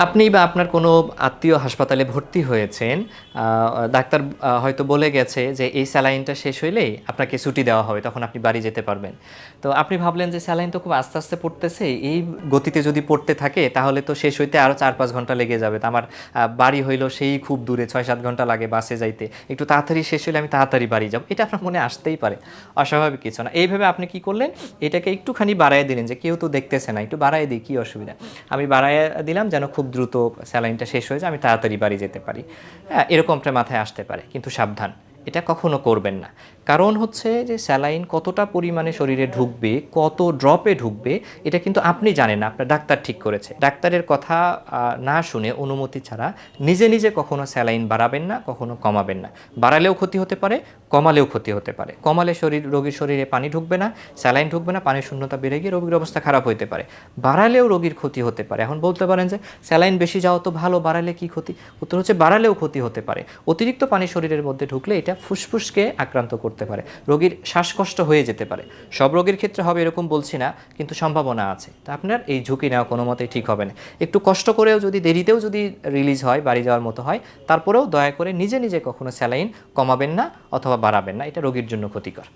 আপনি বা আপনার কোনো আত্মীয় হাসপাতালে ভর্তি হয়েছেন। ডাক্তার হয়তো বলে গেছে যে এই স্যালাইনটা শেষ হইলেই আপনাকে ছুটি দেওয়া হবে। তখন আপনি বাড়ি যেতে পারবেন। তো আপনি ভাবলেন যে স্যালাইন তো খুব আস্তে, আস্তে পড়তেছে। এই গতিতে যদি পড়তে থাকে তাহলে তো শেষ হইতে আরো ৪-৫ ঘন্টা লেগে যাবে। তো আমার বাড়ি হইলো সেই খুব দূরে ৬-৭ ঘন্টা লাগে বাসে যাইতে। একটু তাড়াতাড়ি শেষ হইলে আমি তাড়াতাড়ি বাড়ি যাব। এটা আপনার মনে আসতেই পারে। অস্বাভাবিক কিছু না। এইভাবে আপনি কি করলেন? এটাকে একটুখানি বাড়ায় দিলেন যে কেউ তো দেখতেছে না। একটু বাড়ায় দিই, কি অসুবিধা? আমি বাড়াইয়া দিলাম যেন খুব দ্রুত স্যালাইনটা শেষ হয়ে যায়, আমি তাড়াতাড়ি বাড়ি যেতে পারি। হ্যাঁ, এরকমটা মাথায় আসতে পারে। কিন্তু সাবধান, এটা কখনো করবেন না। কারণ হচ্ছে যে স্যালাইন কতটা পরিমাণে শরীরে ঢুকবে, কত ড্রপে ঢুকবে, এটা কিন্তু আপনি জানেন না, আপনার ডাক্তার ঠিক করেছে। ডাক্তারের কথা না শুনে, অনুমতি ছাড়া নিজে নিজে কখনো স্যালাইন বাড়াবেন না, কখনো কমাবেন না। বাড়ালেও ক্ষতি হতে পারে, কমালেও ক্ষতি হতে পারে। কমালে রোগীর শরীরে পানি ঢুকবে না, স্যালাইন ঢুকবে না, পানির শূন্যতা বেড়ে গিয়ে রোগীর অবস্থা খারাপ হতে পারে। বাড়ালেও রোগীর ক্ষতি হতে পারে। এখন বলতে পারেন যে স্যালাইন বেশি যাওয়া তো ভালো, বাড়ালে কি ক্ষতি? উত্তর হচ্ছে বাড়ালেও ক্ষতি হতে পারে। অতিরিক্ত পানি শরীরের মধ্যে ঢুকলে এটা ফুসফুসকে আক্রান্ত করতে পারে, রোগীর শ্বাসকষ্ট হয়ে যেতে পারে। সব রোগীর ক্ষেত্রে হবে এরকম বলছি না, কিন্তু সম্ভাবনা আছে। তো আপনার এই ঝুঁকি নেওয়া কোনো মতেই ঠিক হবে না। একটু কষ্ট করেও যদি, দেরিতেও যদি রিলিজ হয়, বাড়ি যাওয়ার মতো হয়, তারপরেও দয়া করে নিজে নিজে কখনো স্যালাইন কমাবেন না অথবা বাড়াবেন না, এটা রোগীর জন্য ক্ষতিকর।